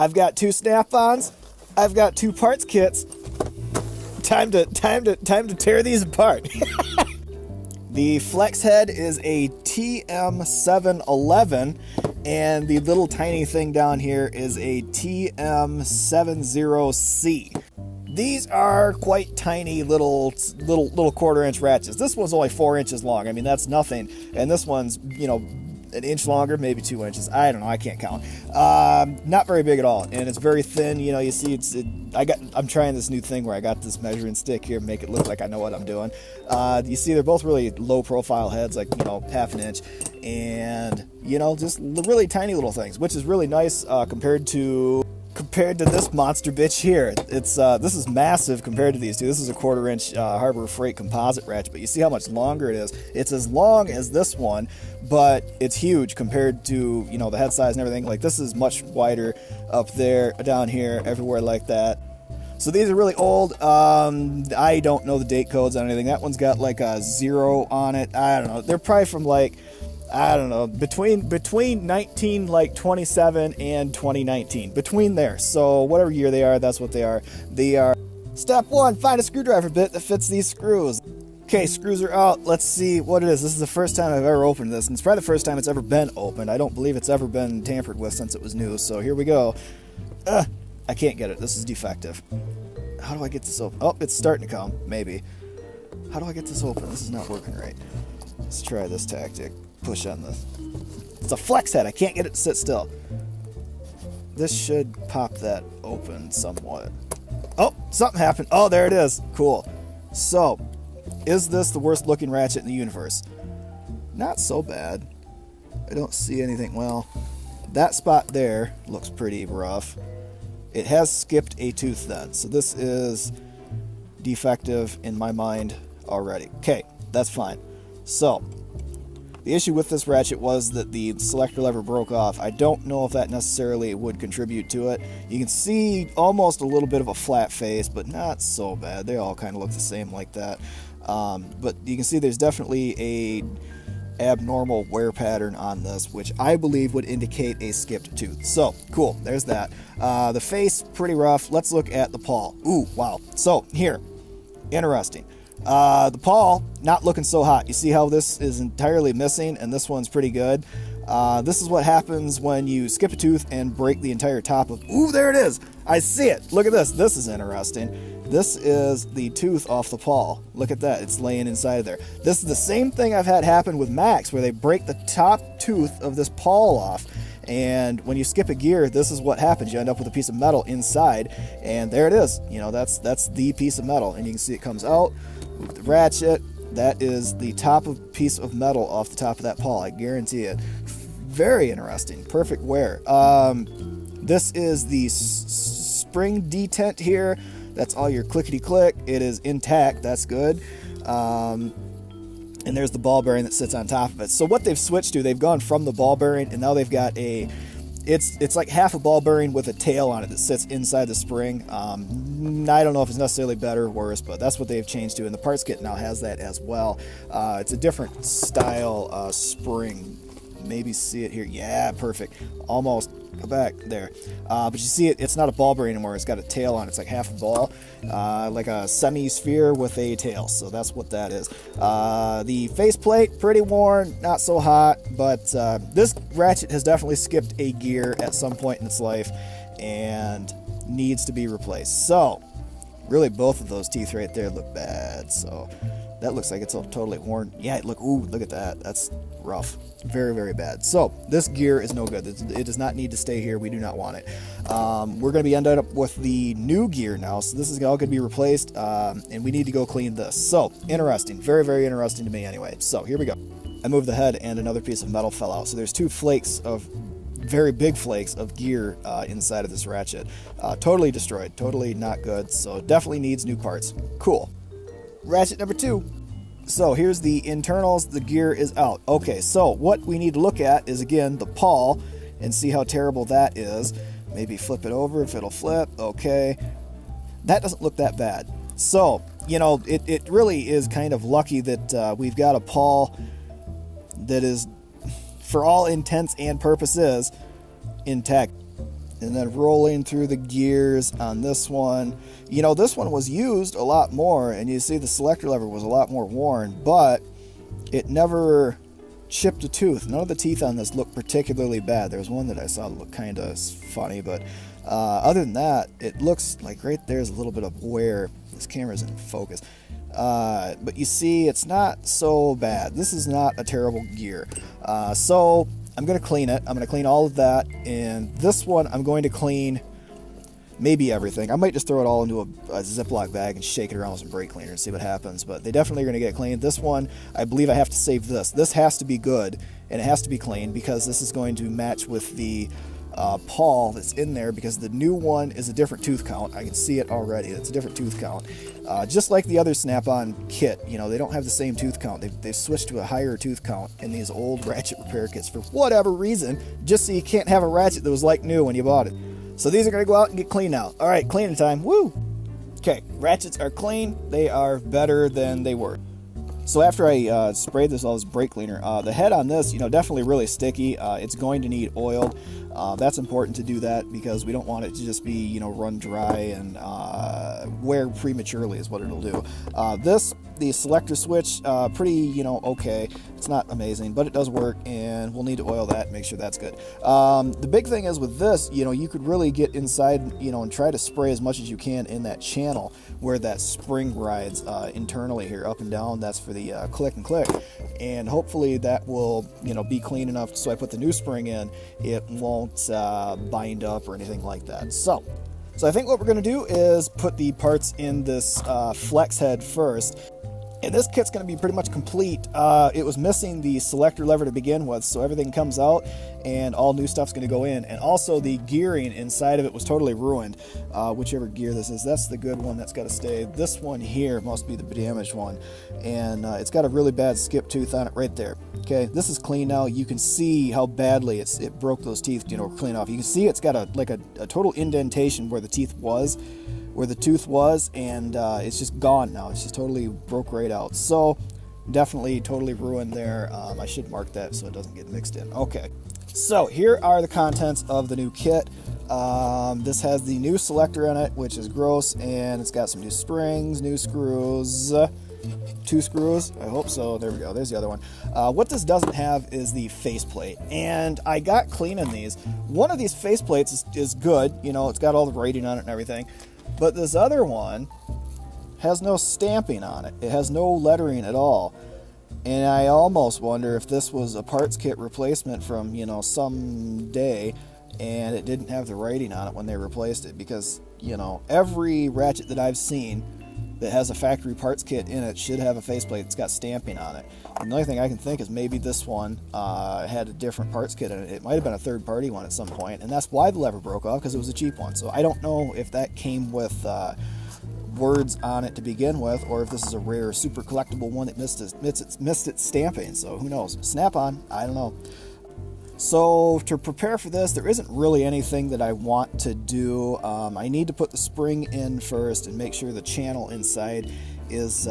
I've got 2 snap-ons. I've got 2 parts kits. Time to tear these apart. The flex head is a TM711, and the little tiny thing down here is a TM70C. These are quite tiny little 1/4-inch ratchets. This one's only 4 inches long. I mean, that's nothing. And this one's, you know, an inch longer, maybe 2 inches. I don't know. I can't count. Not very big at all, and it's very thin. You know, you see, I'm trying this new thing where I got this measuring stick here, make it look like I know what I'm doing. You see, they're both really low-profile heads, like, you know, 1/2 inch, and you know, just really tiny little things, which is really nice compared to this monster bitch here. It's this is massive compared to these two. This is a 1/4-inch Harbor Freight composite ratchet, but you see how much longer it is. It's as long as this one, but it's huge compared to, you know, the head size and everything. Like, this is much wider up there, down here, everywhere like that. So these are really old. I don't know the date codes on anything. That one's got like a 0 on it. I don't know. They're probably from like, I don't know, between 1927 and 2019, between there. So whatever year they are, that's what they are. They are step 1, find a screwdriver bit that fits these screws. Okay, screws are out. Let's see what it is. This is the first time I've ever opened this, and it's probably the first time it's ever been opened. I don't believe it's ever been tampered with since it was new. So here we go. I can't get it. This is defective. How do I get this open? Oh, it's starting to come. Maybe. How do I get this open? This is not working right. Let's try this tactic. Push on this. It's a flex head. I can't get it to sit still. This should pop that open somewhat. Oh, something happened. Oh, there it is. Cool. So, is this the worst looking ratchet in the universe? Not so bad. I don't see anything. Well, that spot there looks pretty rough. It has skipped a tooth then. So this is defective in my mind already. Okay, that's fine. So, the issue with this ratchet was that the selector lever broke off. I don't know if that necessarily would contribute to it. You can see almost a little bit of a flat face, but not so bad. They all kind of look the same like that. But you can see there's definitely a abnormal wear pattern on this, which I believe would indicate a skipped tooth. So, cool. There's that. The face, pretty rough. Let's look at the pawl. Ooh, wow. So, here. Interesting. The pawl, not looking so hot. You see how this is entirely missing, and this one's pretty good. This is what happens when you skip a tooth and break the entire top of... Ooh, there it is! I see it! Look at this. This is interesting. This is the tooth off the pawl. Look at that. It's laying inside there. This is the same thing I've had happen with Max, where they break the top tooth of this pawl off. And when you skip a gear, this is what happens. You end up with a piece of metal inside, and there it is. You know, that's the piece of metal. And you can see it comes out. Move the ratchet. That is the top of piece of metal off the top of that pawl. I guarantee it. Very interesting. Perfect wear. This is the spring detent here. That's all your clickety-click. It is intact. That's good. And there's the ball bearing that sits on top of it. So what they've switched to, they've gone from the ball bearing, and now they've got a... It's like half a ball bearing with a tail on it that sits inside the spring. I don't know if it's necessarily better or worse, but that's what they've changed to, and the parts kit now has that as well. It's a different style spring. Maybe see it here. Yeah, perfect. Almost. Go back there. But you see it's not a ball bearing anymore. It's got a tail on it. It's like half a ball, like a semi-sphere with a tail. So that's what that is. The faceplate, pretty worn, not so hot, but this ratchet has definitely skipped a gear at some point in its life and needs to be replaced. So, really both of those teeth right there look bad. So that looks like it's all totally worn. Yeah, look at that. That's rough. Very, very bad. So this gear is no good. It does not need to stay here. We do not want it. We're going to be ended up with the new gear now. So this is all going to be replaced, and we need to go clean this. So interesting. Very, very interesting to me anyway. So here we go. I moved the head and another piece of metal fell out. So there's 2 flakes of very big flakes of gear inside of this ratchet. Totally destroyed. Totally not good. So definitely needs new parts. Cool. Ratchet number 2. So here's the internals. The gear is out. Okay, so what we need to look at is, again, the pawl and see how terrible that is. Maybe flip it over if it'll flip. Okay. That doesn't look that bad. So, you know, it really is kind of lucky that we've got a pawl that is, for all intents and purposes, intact. And then rolling through the gears on this one. You know, this one was used a lot more, and you see the selector lever was a lot more worn, but it never chipped a tooth. None of the teeth on this look particularly bad. There was one that I saw that looked kind of funny, but other than that, it looks like right there's a little bit of wear. This camera's in focus. But you see, it's not so bad. This is not a terrible gear. So I'm going to clean it. I'm going to clean all of that. And this one, I'm going to clean maybe everything. I might just throw it all into a Ziploc bag and shake it around with some brake cleaner and see what happens. But they definitely are going to get cleaned. This one, I believe I have to save this. This has to be good, and it has to be clean because this is going to match with the pawl that's in there, because the new one is a different tooth count. I can see it already. It's a different tooth count. Just like the other SnapOn kit, you know, they don't have the same tooth count. They've switched to a higher tooth count in these old Ratchet repair kits for whatever reason, just so you can't have a Ratchet that was like new when you bought it. So these are going to go out and get cleaned out. All right, cleaning time. Woo! Okay, Ratchets are clean. They are better than they were. So after I sprayed all this brake cleaner, the head on this, you know, definitely really sticky. It's going to need oiled. That's important to do that because we don't want it to just be, you know, run dry and wear prematurely is what it'll do. The selector switch, pretty, you know, okay. It's not amazing, but it does work, and we'll need to oil that and make sure that's good. The big thing is with this, you know, you could really get inside, you know, and try to spray as much as you can in that channel where that spring rides internally here, up and down. That's for the click and click, and hopefully that will, you know, be clean enough so I put the new spring in, it won't bind up or anything like that. So I think what we're going to do is put the parts in this flex head first. And this kit's going to be pretty much complete. It was missing the selector lever to begin with, so everything comes out and all new stuff's going to go in. And also the gearing inside of it was totally ruined. Whichever gear this is, that's the good one, that's got to stay. This one here must be the damaged one. And it's got a really bad skip tooth on it right there. Okay, this is clean now. You can see how badly it broke those teeth, you know, clean off. You can see it's got a total indentation where the tooth was, and it's just gone now. It's just totally broke right out. So definitely totally ruined there. I should mark that so it doesn't get mixed in. Okay, so here are the contents of the new kit. This has the new selector in it, which is gross, and it's got some new springs, new screws, 2 screws, I hope so. There we go, there's the other one. What this doesn't have is the faceplate, and I got cleaning these. One of these faceplates is good, you know, it's got all the rating on it and everything, but this other one has no stamping on it. It has no lettering at all, and I almost wonder if this was a parts kit replacement from, you know, some day, and it didn't have the writing on it when they replaced it, because, you know, every Ratchet that I've seen that has a factory parts kit in it should have a faceplate that's got stamping on it. And the only thing I can think is maybe this one had a different parts kit in it. It might have been a third-party one at some point, and that's why the lever broke off, because it was a cheap one. So I don't know if that came with words on it to begin with, or if this is a rare, super collectible one that missed its stamping. So who knows? SnapOn, I don't know. So to prepare for this, there isn't really anything that I want to do. I need to put the spring in first and make sure the channel inside is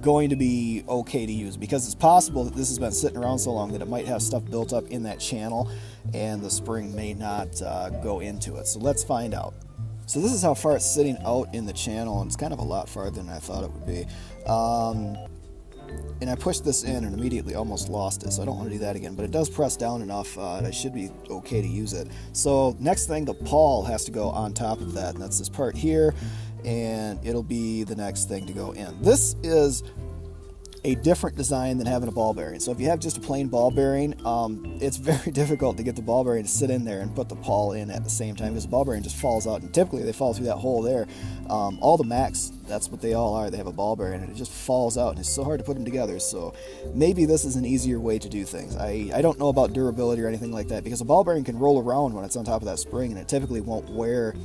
going to be okay to use, because it's possible that this has been sitting around so long that it might have stuff built up in that channel and the spring may not go into it. So let's find out. So this is how far it's sitting out in the channel, and it's kind of a lot farther than I thought it would be. And I pushed this in and immediately almost lost it, so I don't want to do that again, but it does press down enough that I should be okay to use it. So next thing, the pawl has to go on top of that, and that's this part here, and it'll be the next thing to go in. This is a different design than having a ball bearing. So if you have just a plain ball bearing, it's very difficult to get the ball bearing to sit in there and put the pawl in at the same time, because the ball bearing just falls out, and typically they fall through that hole there. All the Macs, that's what they all are. They have a ball bearing and it just falls out, and it's so hard to put them together. So maybe this is an easier way to do things. I don't know about durability or anything like that, because a ball bearing can roll around when it's on top of that spring, and it typically won't wear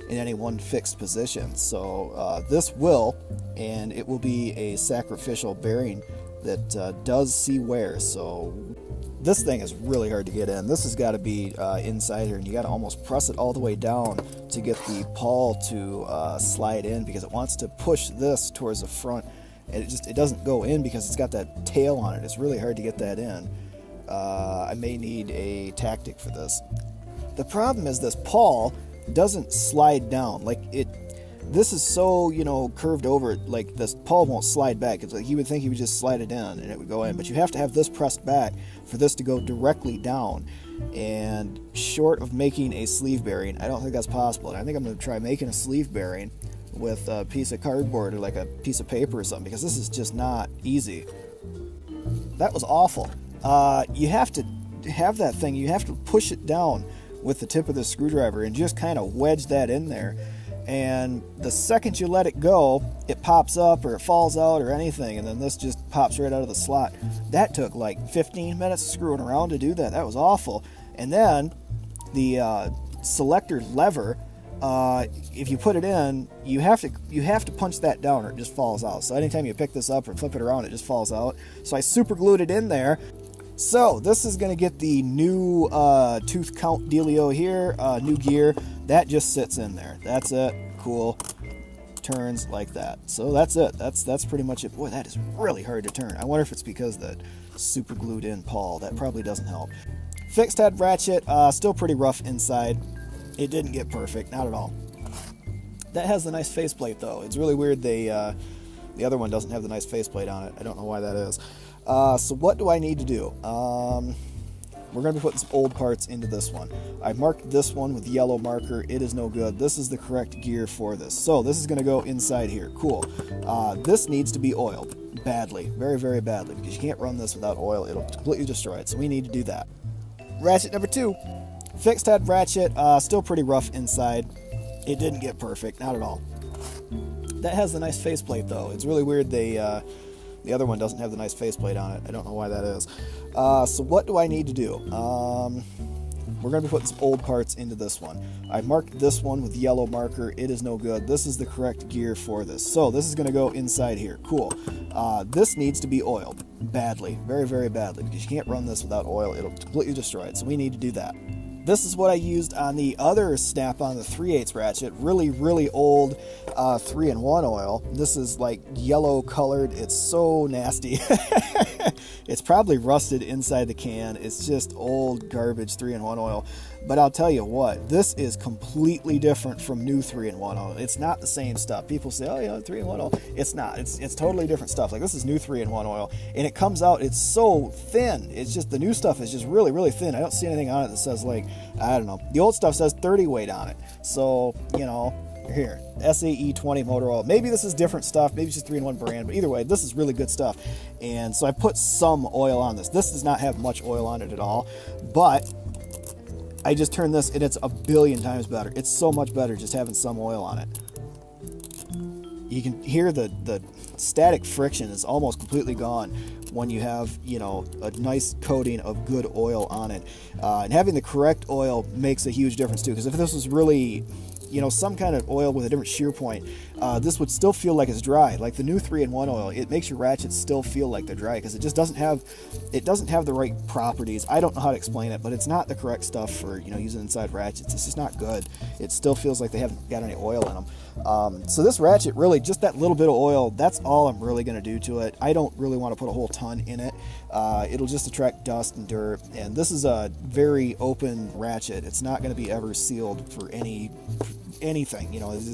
in any one fixed position. So this will, and it will be a sacrificial bearing that does see wear. So this thing is really hard to get in. This has got to be inside here, and you got to almost press it all the way down to get the pawl to slide in, because it wants to push this towards the front, and it doesn't go in because it's got that tail on it. It's really hard to get that in. I may need a tactic for this. The problem is this pawl doesn't slide down. Like this is so, curved over, like this pawl won't slide back. It's like you would think you would just slide it in and it would go in, but you have to have this pressed back for this to go directly down. And short of making a sleeve bearing, I don't think that's possible. And I think I'm going to try making a sleeve bearing with a piece of cardboard or like a piece of paper or something, because this is just not easy. That was awful. You have to have that thing, you have to push it down with the tip of the screwdriver and just kind of wedge that in there. And the second you let it go, it pops up or it falls out or anything, and then this just pops right out of the slot. That took like 15 minutes screwing around to do that. That was awful. And then the selector lever, if you put it in, you have to punch that down or it just falls out. So anytime you pick this up or flip it around, it just falls out. So I super glued it in there. So this is going to get the new tooth count dealio here, new gear. That just sits in there. That's it. Cool. Turns like that. So that's it. That's pretty much it. Boy, that is really hard to turn. I wonder if it's because that super glued in pawl. That probably doesn't help. Fixed head ratchet, still pretty rough inside. It didn't get perfect, not at all. That has the nice faceplate though. It's really weird the other one doesn't have the nice faceplate on it. I don't know why that is. So what do I need to do? We're going to be putting some old parts into this one. I marked this one with yellow marker. It is no good. This is the correct gear for this. So this is going to go inside here. Cool. This needs to be oiled badly. Very, very badly. Because you can't run this without oil. It'll completely destroy it. So we need to do that. Ratchet number 2. Fixed head ratchet. Still pretty rough inside. It didn't get perfect. Not at all. That has the nice faceplate though. It's really weird the other one doesn't have the nice faceplate on it. I don't know why that is. So what do I need to do? We're going to be putting some old parts into this one. I marked this one with yellow marker. It is no good. This is the correct gear for this. So this is going to go inside here. Cool. This needs to be oiled badly. Very, very badly. Because you can't run this without oil. It'll completely destroy it. So we need to do that. This is what I used on the other Snap-on, the 3/8 ratchet. Really, really old 3-in-1 oil. This is like yellow colored. It's so nasty. It's probably rusted inside the can. It's just old garbage 3-in-1 oil. But I'll tell you what, this is completely different from new 3-in-1 oil. It's not the same stuff. People say, oh, 3-in-1 oil. It's not. It's totally different stuff. Like this is new 3-in-1 oil, and it comes out, it's so thin. It's just, the new stuff is just really, really thin. I don't see anything on it that says like, I don't know. The old stuff says 30 weight on it. So, here, SAE 20 motor oil. Maybe this is different stuff. Maybe it's just 3-in-1 brand, but either way, this is really good stuff. And so I put some oil on this. This does not have much oil on it at all, but I just turned this and it's a billion times better. It's so much better just having some oil on it. You can hear the static friction is almost completely gone when you have, a nice coating of good oil on it. And having the correct oil makes a huge difference too, because if this was really, some kind of oil with a different shear point, this would still feel like it's dry. Like the new 3-in-1 oil, it makes your ratchets still feel like they're dry because it just doesn't have the right properties. I don't know how to explain it, but it's not the correct stuff for using inside ratchets. It's just not good. It still feels like they haven't got any oil in them. So this ratchet, really, just that little bit of oil, that's all I'm really going to do to it. I don't really want to put a whole ton in it. It'll just attract dust and dirt, and this is a very open ratchet. It's not going to be ever sealed for anything.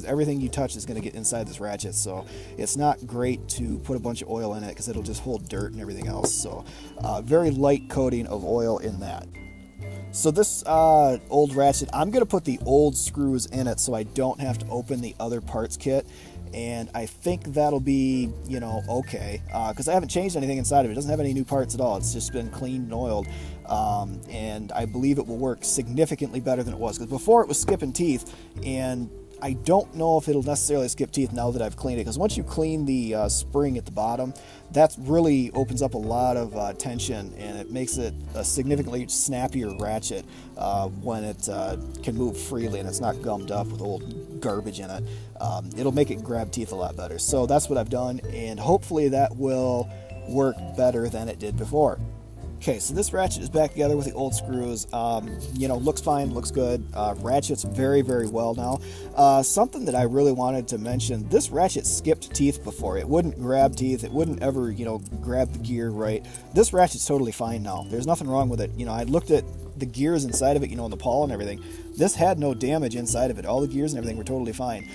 Everything you touch is going to get inside this ratchet, so it's not great to put a bunch of oil in it because it'll just hold dirt and everything else. So very light coating of oil in that. So this old ratchet, I'm going to put the old screws in it so I don't have to open the other parts kit. And I think that'll be, okay, because I haven't changed anything inside of it. It doesn't have any new parts at all. It's just been cleaned and oiled. And I believe it will work significantly better than it was. Because before it was skipping teeth, and I don't know if it'll necessarily skip teeth now that I've cleaned it. Because once you clean the spring at the bottom, that really opens up a lot of tension, and it makes it a significantly snappier ratchet when it can move freely and it's not gummed up with old garbage in it. It'll make it grab teeth a lot better. So that's what I've done, and hopefully that will work better than it did before. Okay, so this ratchet is back together with the old screws. Looks fine, looks good. Ratchets very, very well now. Something that I really wanted to mention, this ratchet skipped teeth before. It wouldn't grab teeth. It wouldn't ever, grab the gear right. This ratchet's totally fine now. There's nothing wrong with it. I looked at the gears inside of it, and the pawl and everything, this had no damage inside of it. All the gears and everything were totally fine.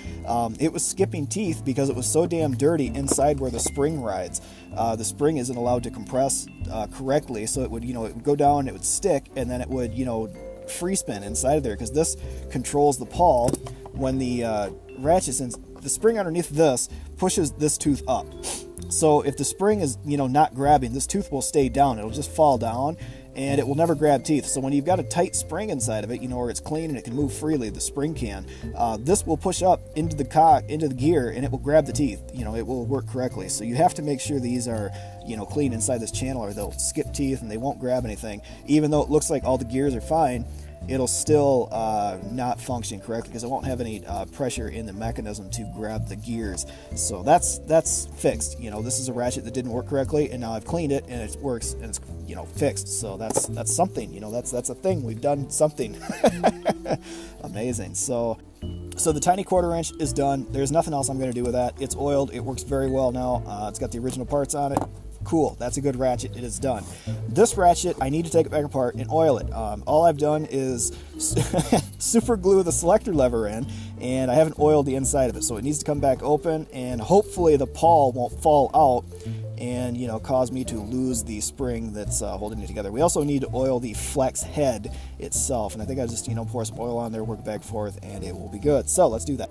It was skipping teeth because it was so damn dirty inside where the spring rides. The spring isn't allowed to compress correctly, so it would, it would go down, it would stick, and then it would, free spin inside of there, because this controls the pawl. When the ratchet, the spring underneath this pushes this tooth up. So if the spring is, not grabbing, this tooth will stay down. It'll just fall down, and it will never grab teeth. So when you've got a tight spring inside of it, where it's clean and it can move freely, the spring can, this will push up into the gear, and it will grab the teeth. It will work correctly. So you have to make sure these are, clean inside this channel, or they'll skip teeth and they won't grab anything. Even though it looks like all the gears are fine, it'll still not function correctly because it won't have any pressure in the mechanism to grab the gears. So that's fixed. This is a ratchet that didn't work correctly, and now I've cleaned it and it works, and it's fixed. So that's something. That's a thing. We've done something. Amazing. So the tiny quarter inch is done. There's nothing else I'm going to do with that. It's oiled. It works very well now. It's got the original parts on it. Cool, that's a good ratchet. It is done. This ratchet, I need to take it back apart and oil it. All I've done is super glue the selector lever in, and I haven't oiled the inside of it, so it needs to come back open, and hopefully the pawl won't fall out and cause me to lose the spring that's holding it together. We also need to oil the flex head itself, and I think I just pour some oil on there, work back and forth, and it will be good. So let's do that.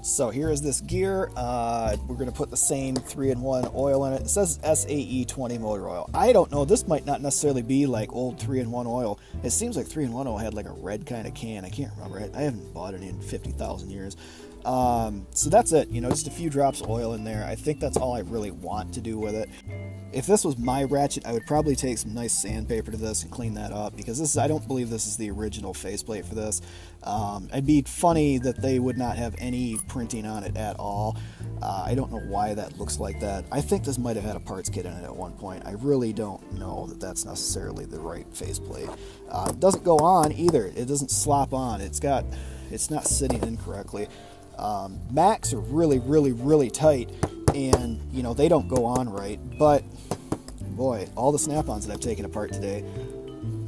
So here is this gear. We're going to put the same 3-in-1 oil in it. It says SAE 20 motor oil. I don't know. This might not necessarily be like old 3-in-1 oil. It seems like 3-in-1 oil had like a red kind of can. I can't remember it. I haven't bought it in 50,000 years. So that's it. Just a few drops of oil in there. I think that's all I really want to do with it. If this was my ratchet, I would probably take some nice sandpaper to this and clean that up, because I don't believe this is the original faceplate for this. It'd be funny that they would not have any printing on it at all. I don't know why that looks like that. I think this might have had a parts kit in it at one point. I really don't know that that's necessarily the right faceplate. It doesn't go on either. It doesn't slop on. It's not sitting in correctly. Macs are really, really, really tight, and they don't go on right, but boy, all the Snap-ons that I've taken apart today,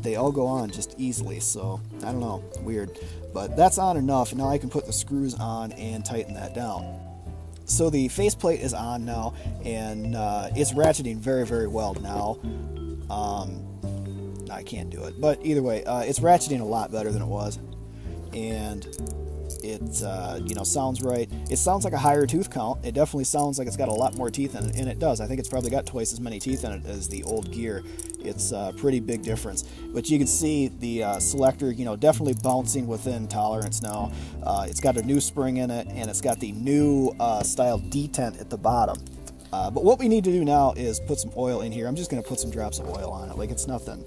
they all go on just easily. So I don't know, weird, but that's on enough. Now I can put the screws on and tighten that down. So the faceplate is on now, and it's ratcheting very, very well now. I can't do it, but either way, it's ratcheting a lot better than it was, and it sounds right. It sounds like a higher tooth count. It definitely sounds like it's got a lot more teeth in it, and it does. I think it's probably got twice as many teeth in it as the old gear. It's a pretty big difference. But you can see the selector, definitely bouncing within tolerance now. It's got a new spring in it, and it's got the new style detent at the bottom. But what we need to do now is put some oil in here. I'm just going to put some drops of oil on it. Like, it's nothing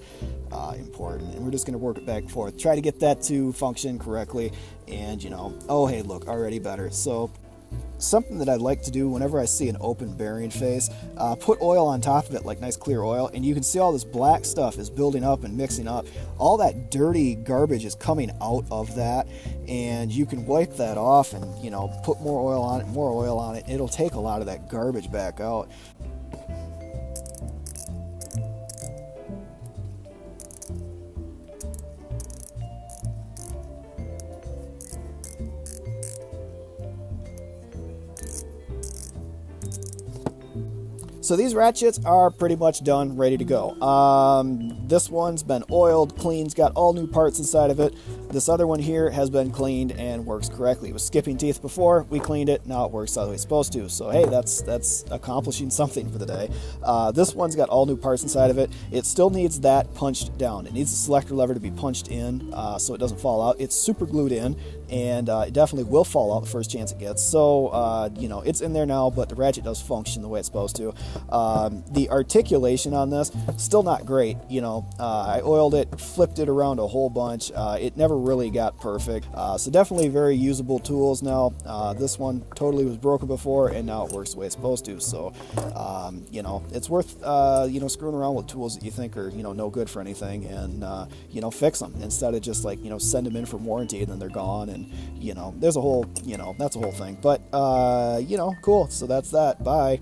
important. And we're just going to work it back and forth. Try to get that to function correctly. And, oh, hey, look, already better. So something that I like to do whenever I see an open bearing face, put oil on top of it, like nice clear oil, and you can see all this black stuff is building up and mixing up. All that dirty garbage is coming out of that, and you can wipe that off and, put more oil on it. It'll take a lot of that garbage back out. So these ratchets are pretty much done, ready to go. This one's been oiled, cleaned, got all new parts inside of it. This other one here has been cleaned and works correctly. It was skipping teeth before, we cleaned it, now it works the way it's supposed to. So hey, that's accomplishing something for the day. This one's got all new parts inside of it. It still needs that punched down. It needs the selector lever to be punched in so it doesn't fall out. It's super glued in, and it definitely will fall out the first chance it gets. So, it's in there now, but the ratchet does function the way it's supposed to. The articulation on this, still not great. I oiled it, flipped it around a whole bunch. It never really got perfect. So definitely very usable tools now. This one totally was broken before, and now it works the way it's supposed to. So, it's worth, screwing around with tools that you think are, no good for anything, and, fix them instead of just like, send them in for warranty and then they're gone. And, there's a whole, that's a whole thing. But, cool. So that's that. Bye.